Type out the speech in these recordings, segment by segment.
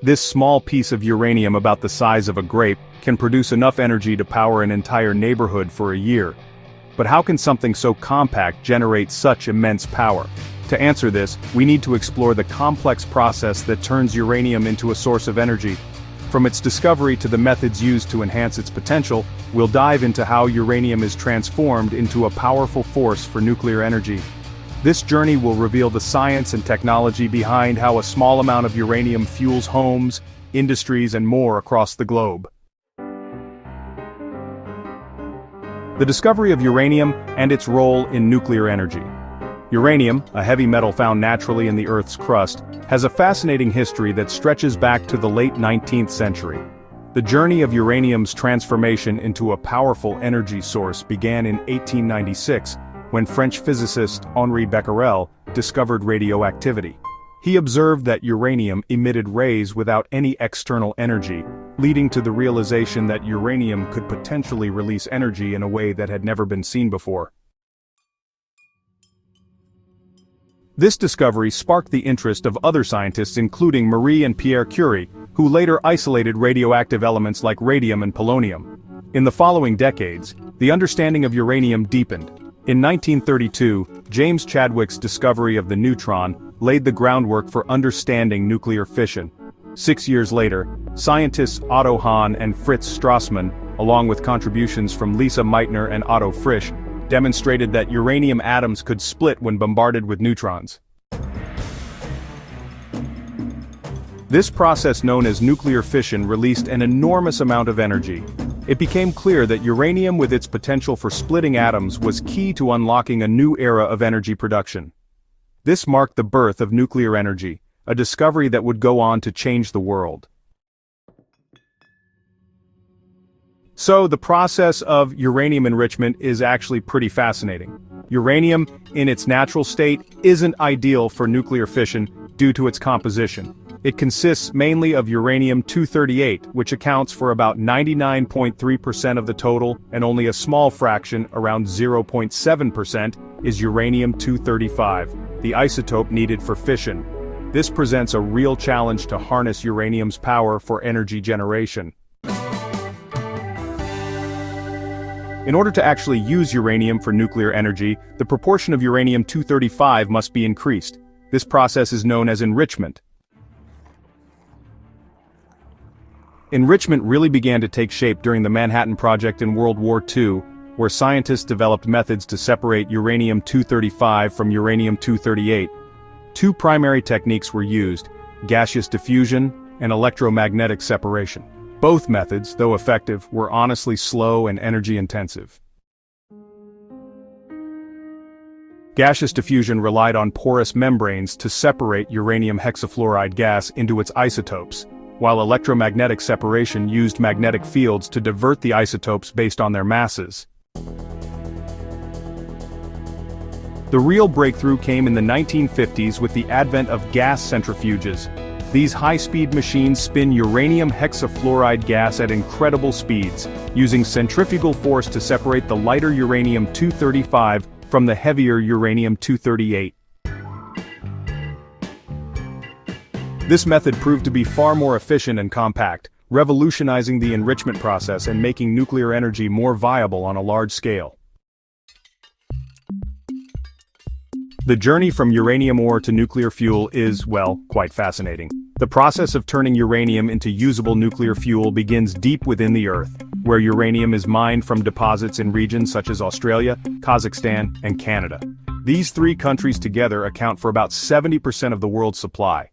This small piece of uranium about the size of a grape can produce enough energy to power an entire neighborhood for a year. But how can something so compact generate such immense power? To answer this, we need to explore the complex process that turns uranium into a source of energy. From its discovery to the methods used to enhance its potential, we'll dive into how uranium is transformed into a powerful force for nuclear energy. This journey will reveal the science and technology behind how a small amount of uranium fuels homes, industries, and more across the globe. The discovery of uranium and its role in nuclear energy. Uranium, a heavy metal found naturally in the Earth's crust, has a fascinating history that stretches back to the late 19th century. The journey of uranium's transformation into a powerful energy source began in 1896, when French physicist Henri Becquerel discovered radioactivity. He observed that uranium emitted rays without any external energy, leading to the realization that uranium could potentially release energy in a way that had never been seen before. This discovery sparked the interest of other scientists including Marie and Pierre Curie, who later isolated radioactive elements like radium and polonium. In the following decades, the understanding of uranium deepened. In 1932, James Chadwick's discovery of the neutron laid the groundwork for understanding nuclear fission. 6 years later, scientists Otto Hahn and Fritz Strassmann, along with contributions from Lisa Meitner and Otto Frisch, demonstrated that uranium atoms could split when bombarded with neutrons. This process, known as nuclear fission, released an enormous amount of energy. It became clear that uranium with its potential for splitting atoms was key to unlocking a new era of energy production. This marked the birth of nuclear energy, a discovery that would go on to change the world. So, the process of uranium enrichment is actually pretty fascinating. Uranium, in its natural state, isn't ideal for nuclear fission due to its composition. It consists mainly of uranium-238, which accounts for about 99.3% of the total, and only a small fraction, around 0.7%, is uranium-235, the isotope needed for fission. This presents a real challenge to harness uranium's power for energy generation. In order to actually use uranium for nuclear energy, the proportion of uranium-235 must be increased. This process is known as enrichment. Enrichment really began to take shape during the Manhattan Project in World War II, where scientists developed methods to separate uranium-235 from uranium-238. Two primary techniques were used: gaseous diffusion and electromagnetic separation. Both methods, though effective, were honestly slow and energy-intensive. Gaseous diffusion relied on porous membranes to separate uranium hexafluoride gas into its isotopes, while electromagnetic separation used magnetic fields to divert the isotopes based on their masses. The real breakthrough came in the 1950s with the advent of gas centrifuges. These high-speed machines spin uranium hexafluoride gas at incredible speeds, using centrifugal force to separate the lighter uranium-235 from the heavier uranium-238. This method proved to be far more efficient and compact, revolutionizing the enrichment process and making nuclear energy more viable on a large scale. The journey from uranium ore to nuclear fuel is, well, quite fascinating. The process of turning uranium into usable nuclear fuel begins deep within the Earth, where uranium is mined from deposits in regions such as Australia, Kazakhstan, and Canada. These three countries together account for about 70% of the world's supply.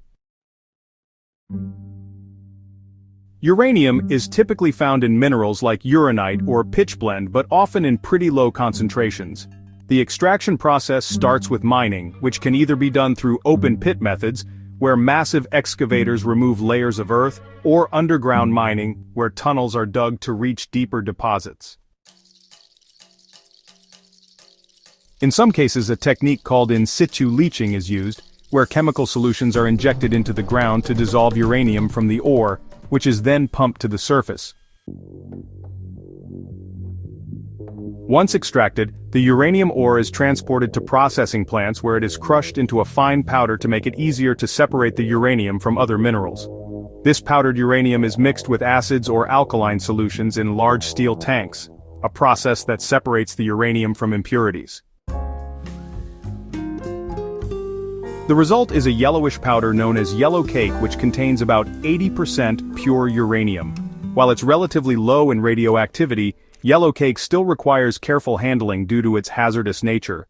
Uranium is typically found in minerals like uranite or pitchblende, but often in pretty low concentrations. The extraction process starts with mining, which can either be done through open pit methods, where massive excavators remove layers of earth, or underground mining, where tunnels are dug to reach deeper deposits. In some cases, a technique called in situ leaching is used, where chemical solutions are injected into the ground to dissolve uranium from the ore, which is then pumped to the surface. Once extracted, the uranium ore is transported to processing plants where it is crushed into a fine powder to make it easier to separate the uranium from other minerals. This powdered uranium is mixed with acids or alkaline solutions in large steel tanks, a process that separates the uranium from impurities. The result is a yellowish powder known as yellowcake, which contains about 80% pure uranium. While it's relatively low in radioactivity, yellowcake still requires careful handling due to its hazardous nature.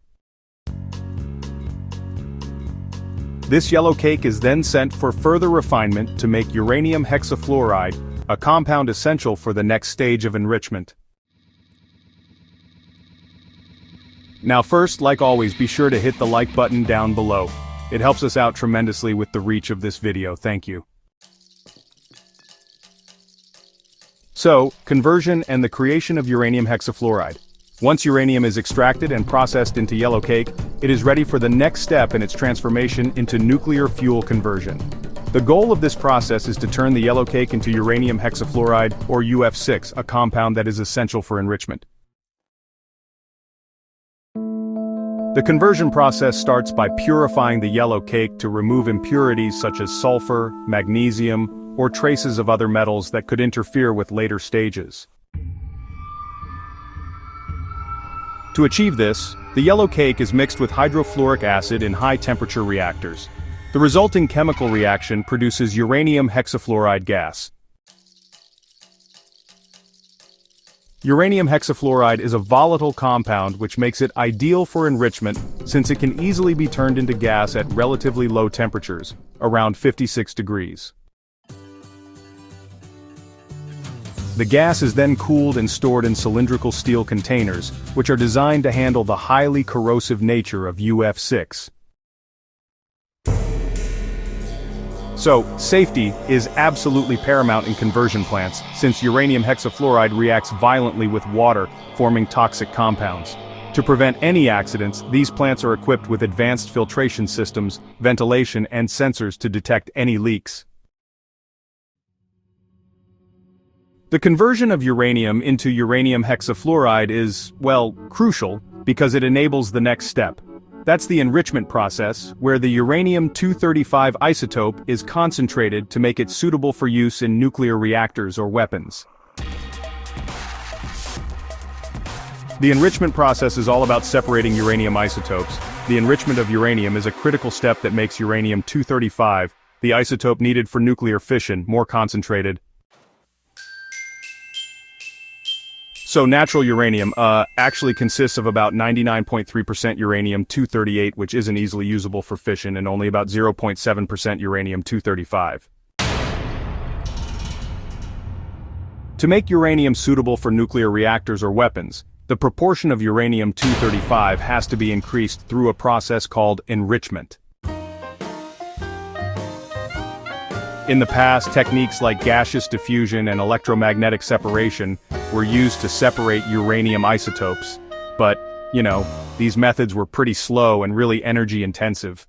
This yellowcake is then sent for further refinement to make uranium hexafluoride, a compound essential for the next stage of enrichment. Now first, like always, be sure to hit the like button down below. It helps us out tremendously with the reach of this video, thank you. So, conversion and the creation of uranium hexafluoride. Once uranium is extracted and processed into yellowcake, it is ready for the next step in its transformation into nuclear fuel conversion. The goal of this process is to turn the yellowcake into uranium hexafluoride, or UF6, a compound that is essential for enrichment. The conversion process starts by purifying the yellowcake to remove impurities such as sulfur, magnesium, or traces of other metals that could interfere with later stages. To achieve this, the yellowcake is mixed with hydrofluoric acid in high-temperature reactors. The resulting chemical reaction produces uranium hexafluoride gas. Uranium hexafluoride is a volatile compound which makes it ideal for enrichment since it can easily be turned into gas at relatively low temperatures, around 56 degrees. The gas is then cooled and stored in cylindrical steel containers, which are designed to handle the highly corrosive nature of UF6. So, safety is absolutely paramount in conversion plants, since uranium hexafluoride reacts violently with water, forming toxic compounds. To prevent any accidents, these plants are equipped with advanced filtration systems, ventilation, and sensors to detect any leaks. The conversion of uranium into uranium hexafluoride is, well, crucial, because it enables the next step. That's the enrichment process, where the uranium-235 isotope is concentrated to make it suitable for use in nuclear reactors or weapons. The enrichment process is all about separating uranium isotopes. The enrichment of uranium is a critical step that makes uranium-235, the isotope needed for nuclear fission, more concentrated. So natural uranium actually consists of about 99.3% uranium-238, which isn't easily usable for fission, and only about 0.7% uranium-235. To make uranium suitable for nuclear reactors or weapons, the proportion of uranium-235 has to be increased through a process called enrichment. In the past, techniques like gaseous diffusion and electromagnetic separation were used to separate uranium isotopes, but, these methods were pretty slow and really energy intensive.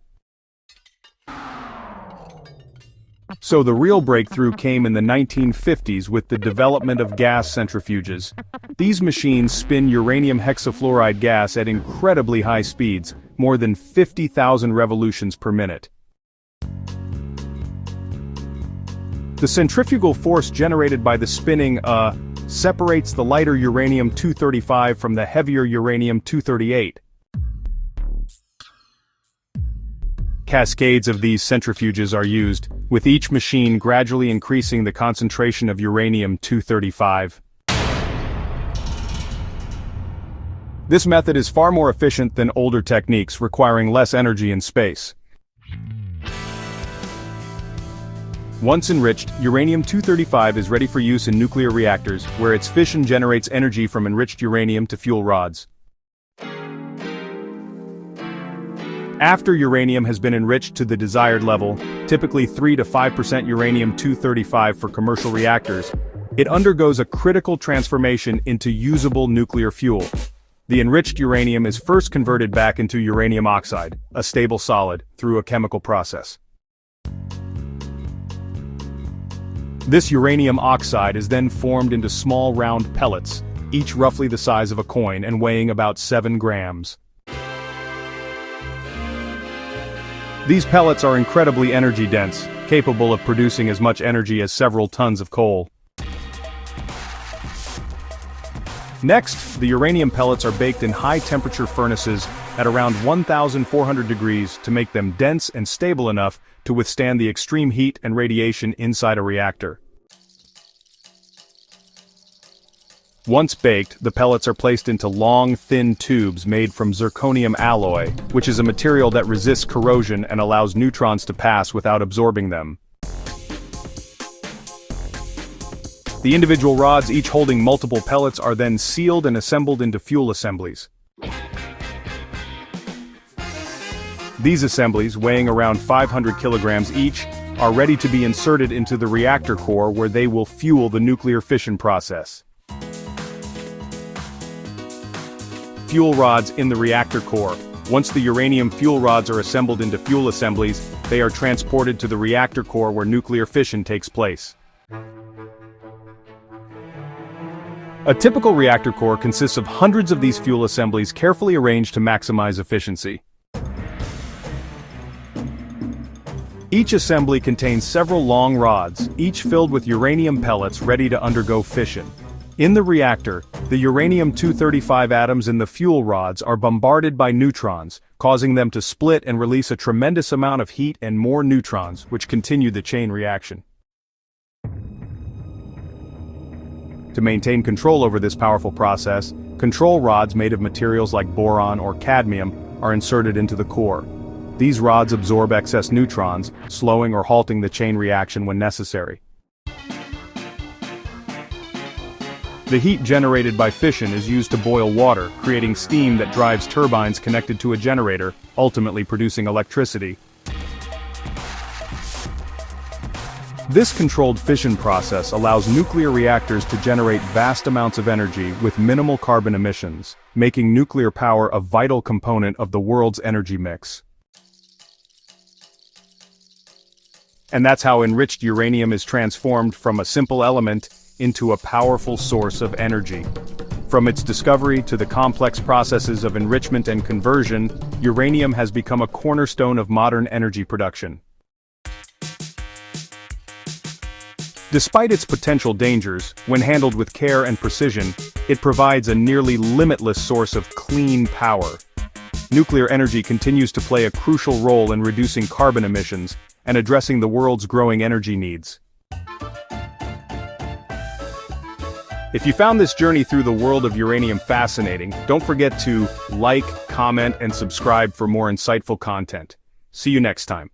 So the real breakthrough came in the 1950s with the development of gas centrifuges. These machines spin uranium hexafluoride gas at incredibly high speeds, more than 50,000 revolutions per minute. The centrifugal force generated by the spinning, separates the lighter uranium-235 from the heavier uranium-238. Cascades of these centrifuges are used, with each machine gradually increasing the concentration of uranium-235. This method is far more efficient than older techniques, requiring less energy and space. Once enriched, uranium-235 is ready for use in nuclear reactors, where its fission generates energy from enriched uranium to fuel rods. After uranium has been enriched to the desired level, typically 3 to 5% uranium-235 for commercial reactors, it undergoes a critical transformation into usable nuclear fuel. The enriched uranium is first converted back into uranium oxide, a stable solid, through a chemical process. This uranium oxide is then formed into small round pellets, each roughly the size of a coin and weighing about 7 grams. These pellets are incredibly energy-dense, capable of producing as much energy as several tons of coal. Next, the uranium pellets are baked in high-temperature furnaces at around 1,400 degrees to make them dense and stable enough to withstand the extreme heat and radiation inside a reactor. Once baked, the pellets are placed into long, thin tubes made from zirconium alloy, which is a material that resists corrosion and allows neutrons to pass without absorbing them. The individual rods, each holding multiple pellets, are then sealed and assembled into fuel assemblies. These assemblies, weighing around 500 kilograms each, are ready to be inserted into the reactor core where they will fuel the nuclear fission process. Fuel rods in the reactor core. Once the uranium fuel rods are assembled into fuel assemblies, they are transported to the reactor core where nuclear fission takes place. A typical reactor core consists of hundreds of these fuel assemblies carefully arranged to maximize efficiency. Each assembly contains several long rods, each filled with uranium pellets ready to undergo fission. In the reactor, the uranium-235 atoms in the fuel rods are bombarded by neutrons, causing them to split and release a tremendous amount of heat and more neutrons, which continue the chain reaction. To maintain control over this powerful process, control rods made of materials like boron or cadmium are inserted into the core. These rods absorb excess neutrons, slowing or halting the chain reaction when necessary. The heat generated by fission is used to boil water, creating steam that drives turbines connected to a generator, ultimately producing electricity. This controlled fission process allows nuclear reactors to generate vast amounts of energy with minimal carbon emissions, making nuclear power a vital component of the world's energy mix. And that's how enriched uranium is transformed from a simple element into a powerful source of energy. From its discovery to the complex processes of enrichment and conversion, uranium has become a cornerstone of modern energy production. Despite its potential dangers, when handled with care and precision, it provides a nearly limitless source of clean power. Nuclear energy continues to play a crucial role in reducing carbon emissions and addressing the world's growing energy needs. If you found this journey through the world of uranium fascinating, don't forget to like, comment, and subscribe for more insightful content. See you next time.